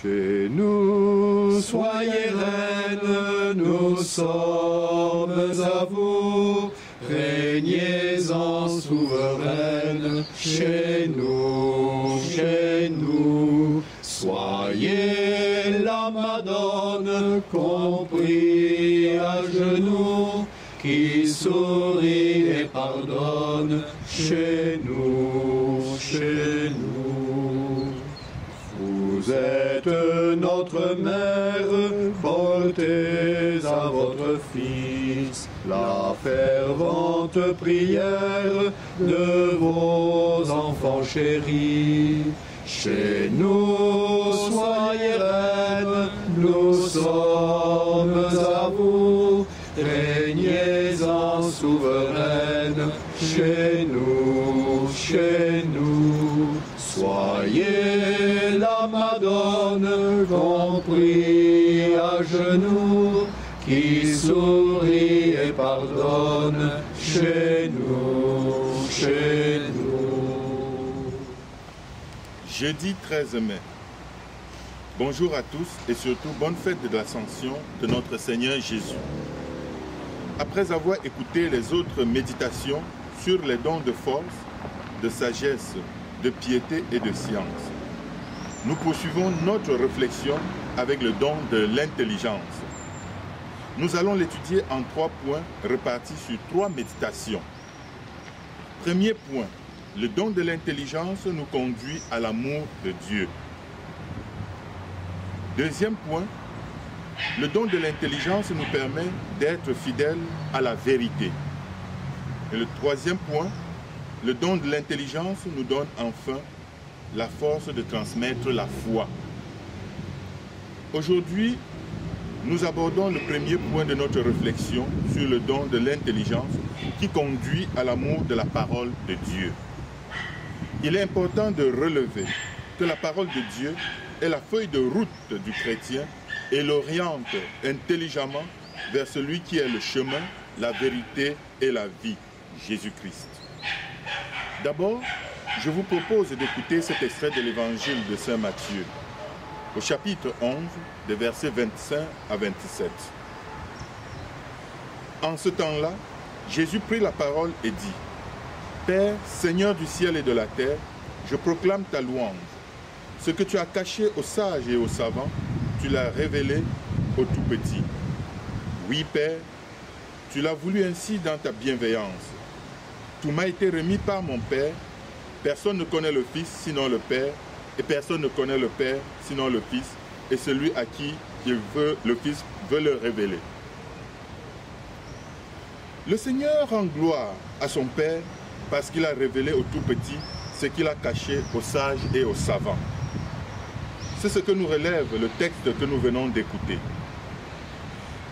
Chez nous, soyez reine, nous sommes à vous. Régnez en souveraine, chez nous, soyez la Madone compris à genoux, qui sourit et pardonne, chez nous, Vous êtes notre mère, portez à votre Fils la fervente prière de vos enfants chéris. Chez nous, soyez reine, nous sommes à vous. Régnez en souveraine, chez nous, soyez la Madone compris à genoux, qui sourit et pardonne, chez nous. Jeudi 13 mai. Bonjour à tous et surtout bonne fête de l'Ascension de notre Seigneur Jésus. Après avoir écouté les autres méditations sur les dons de force, de sagesse, de piété et de science, nous poursuivons notre réflexion avec le don de l'intelligence. Nous allons l'étudier en 3 points répartis sur 3 méditations. Premier point, le don de l'intelligence nous conduit à l'amour de Dieu. Deuxième point, le don de l'intelligence nous permet d'être fidèles à la vérité. Et le troisième point, le don de l'intelligence nous donne enfin la force de transmettre la foi. Aujourd'hui, nous abordons le premier point de notre réflexion sur le don de l'intelligence qui conduit à l'amour de la parole de Dieu. Il est important de relever que la parole de Dieu est la feuille de route du chrétien et l'oriente intelligemment vers celui qui est le chemin, la vérité et la vie, Jésus-Christ. D'abord, je vous propose d'écouter cet extrait de l'évangile de Saint Matthieu, au chapitre 11, des versets 25 à 27. En ce temps-là, Jésus prit la parole et dit : Père, Seigneur du ciel et de la terre, je proclame ta louange. Ce que tu as caché aux sages et aux savants, tu l'as révélé aux tout-petits. Oui, Père, tu l'as voulu ainsi dans ta bienveillance. Tout m'a été remis par mon Père. Personne ne connaît le Fils sinon le Père, et personne ne connaît le Père sinon le Fils, et celui à qui le Fils veut le révéler. Le Seigneur rend gloire à son Père parce qu'il a révélé aux tout-petits ce qu'il a caché aux sages et aux savants. C'est ce que nous relève le texte que nous venons d'écouter.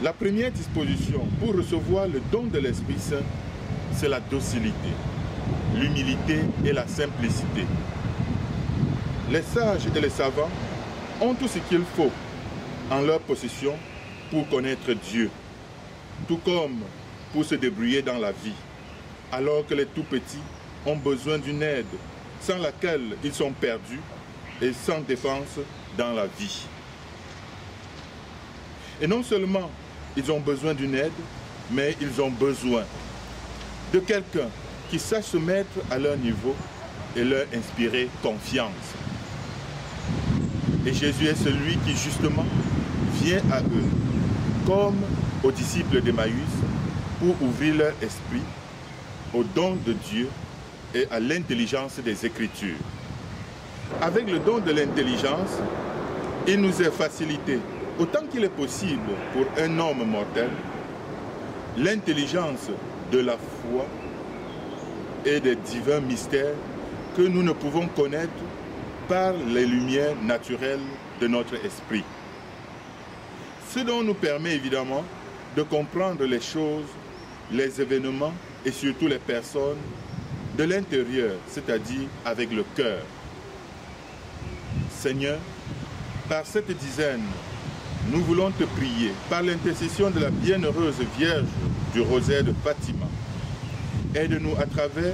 La première disposition pour recevoir le don de l'Esprit Saint, c'est la docilité, l'humilité et la simplicité. Les sages et les savants ont tout ce qu'il faut en leur possession pour connaître Dieu, tout comme pour se débrouiller dans la vie, alors que les tout-petits ont besoin d'une aide sans laquelle ils sont perdus et sans défense dans la vie. Et non seulement ils ont besoin d'une aide, mais ils ont besoin de quelqu'un qui sache se mettre à leur niveau et leur inspirer confiance. Et Jésus est celui qui justement vient à eux, comme aux disciples d'Emmaüs, pour ouvrir leur esprit au don de Dieu et à l'intelligence des Écritures. Avec le don de l'intelligence, il nous est facilité, autant qu'il est possible pour un homme mortel, l'intelligence de la foi et des divins mystères que nous ne pouvons connaître par les lumières naturelles de notre esprit. Ce dont nous permet évidemment de comprendre les choses, les événements et surtout les personnes de l'intérieur, c'est-à-dire avec le cœur. Seigneur, par cette dizaine, nous voulons te prier, par l'intercession de la bienheureuse Vierge du Rosaire de Fatima. Aide-nous à travers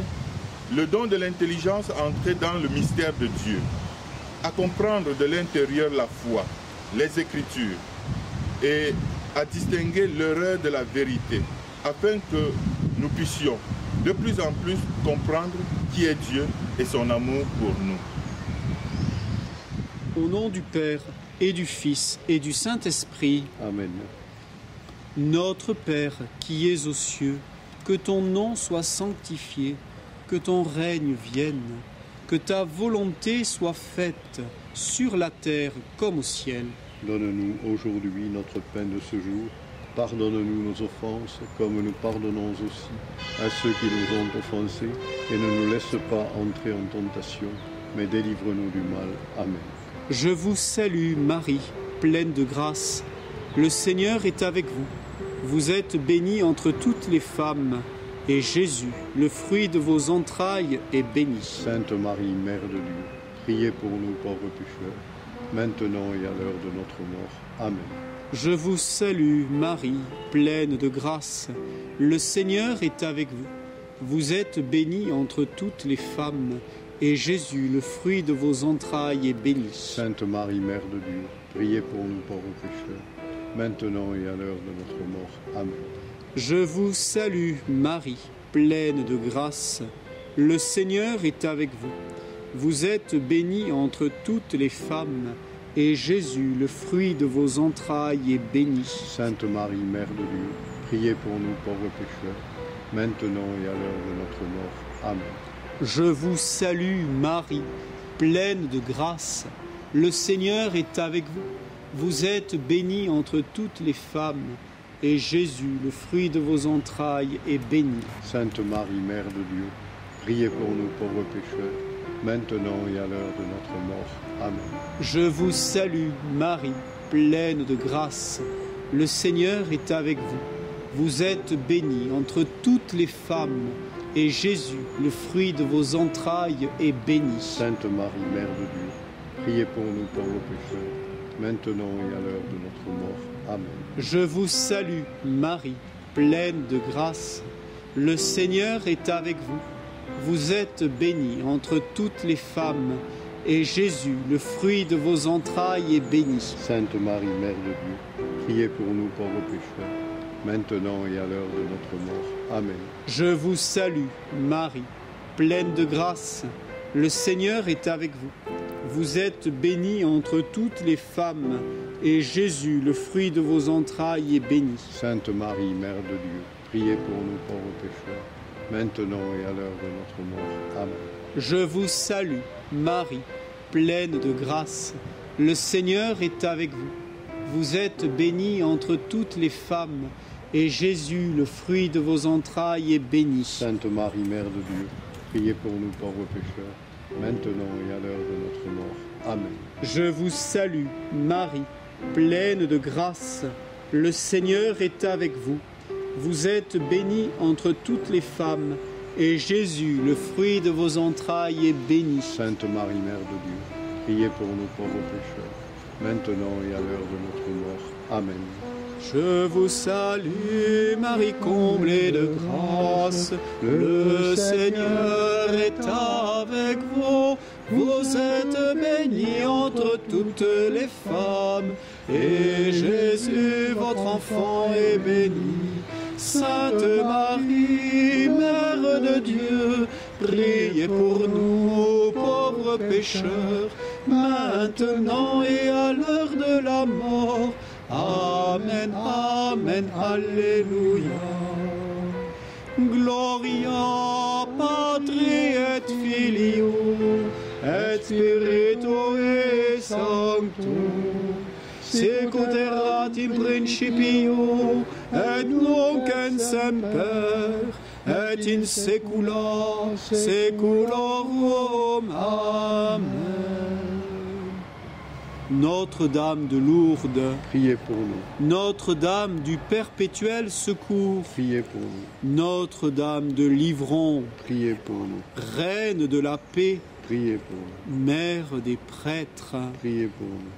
le don de l'intelligence à entrer dans le mystère de Dieu à comprendre de l'intérieur la foi, les Écritures, et à distinguer l'erreur de la vérité, afin que nous puissions de plus en plus comprendre qui est Dieu et son amour pour nous. Au nom du Père et du Fils et du Saint-Esprit. Amen. Notre Père qui es aux cieux, que ton nom soit sanctifié, que ton règne vienne, que ta volonté soit faite sur la terre comme au ciel. Donne-nous aujourd'hui notre pain de ce jour. Pardonne-nous nos offenses, comme nous pardonnons aussi à ceux qui nous ont offensés, et ne nous laisse pas entrer en tentation, mais délivre-nous du mal. Amen. Je vous salue Marie, pleine de grâce. Le Seigneur est avec vous. Vous êtes bénie entre toutes les femmes, et Jésus, le fruit de vos entrailles, est béni. Sainte Marie, Mère de Dieu, priez pour nous pauvres pécheurs, maintenant et à l'heure de notre mort. Amen. Je vous salue Marie, pleine de grâce. Le Seigneur est avec vous. Vous êtes bénie entre toutes les femmes, et Jésus, le fruit de vos entrailles, est béni. Sainte Marie, Mère de Dieu, priez pour nous pauvres pécheurs, maintenant et à l'heure de notre mort. Amen. Je vous salue Marie, pleine de grâce. Le Seigneur est avec vous. Vous êtes bénie entre toutes les femmes, et Jésus, le fruit de vos entrailles, est béni. Sainte Marie, Mère de Dieu, priez pour nous pauvres pécheurs, maintenant et à l'heure de notre mort. Amen. Je vous salue Marie, pleine de grâce. Le Seigneur est avec vous. Vous êtes bénie entre toutes les femmes, et Jésus, le fruit de vos entrailles, est béni. Sainte Marie, Mère de Dieu, priez pour nous pauvres pécheurs, maintenant et à l'heure de notre mort. Amen. Je vous salue Marie, pleine de grâce. Le Seigneur est avec vous. Vous êtes bénie entre toutes les femmes, et Jésus, le fruit de vos entrailles, est béni. Sainte Marie, Mère de Dieu, priez pour nous pauvres pécheurs, maintenant et à l'heure de notre mort. Amen. Je vous salue Marie, pleine de grâce. Le Seigneur est avec vous. Vous êtes bénie entre toutes les femmes, et Jésus, le fruit de vos entrailles, est béni. Sainte Marie, Mère de Dieu, priez pour nous pauvres pécheurs, maintenant et à l'heure de notre mort. Amen. Je vous salue Marie, pleine de grâce. Le Seigneur est avec vous. Vous êtes bénie entre toutes les femmes, et Jésus, le fruit de vos entrailles, est béni. Sainte Marie, Mère de Dieu, priez pour nous pauvres pécheurs, maintenant et à l'heure de notre mort. Amen. Je vous salue Marie, pleine de grâce. Le Seigneur est avec vous. Vous êtes bénie entre toutes les femmes, et Jésus, le fruit de vos entrailles, est béni. Sainte Marie, Mère de Dieu, priez pour nous pauvres pécheurs, maintenant et à l'heure de notre mort. Amen. Je vous salue Marie, pleine de grâce. Le Seigneur est avec vous. Vous êtes bénie entre toutes les femmes, et Jésus, le fruit de vos entrailles, est béni. Sainte Marie, Mère de Dieu, priez pour nous pauvres pécheurs, maintenant et à l'heure de notre mort. Amen. Je vous salue, Marie comblée de grâce. Le Seigneur est avec vous. Vous êtes bénie entre toutes les femmes, et Jésus, votre enfant, est béni. Sainte Marie, Mère de Dieu, priez pour nous, pauvres pécheurs, maintenant et à l'heure de la mort. Amen, Amen, Alléluia. Gloria Patri et Filio et Spiritui Sancto, sicut erat in principio et nunc et semper et in saecula saeculorum. Amen. Notre-Dame de Lourdes, priez pour nous. Notre-Dame du perpétuel secours, Priez pour nous. Notre-Dame de Livron, Priez pour nous. Reine de la paix, Priez pour nous. Mère des prêtres, Priez pour nous.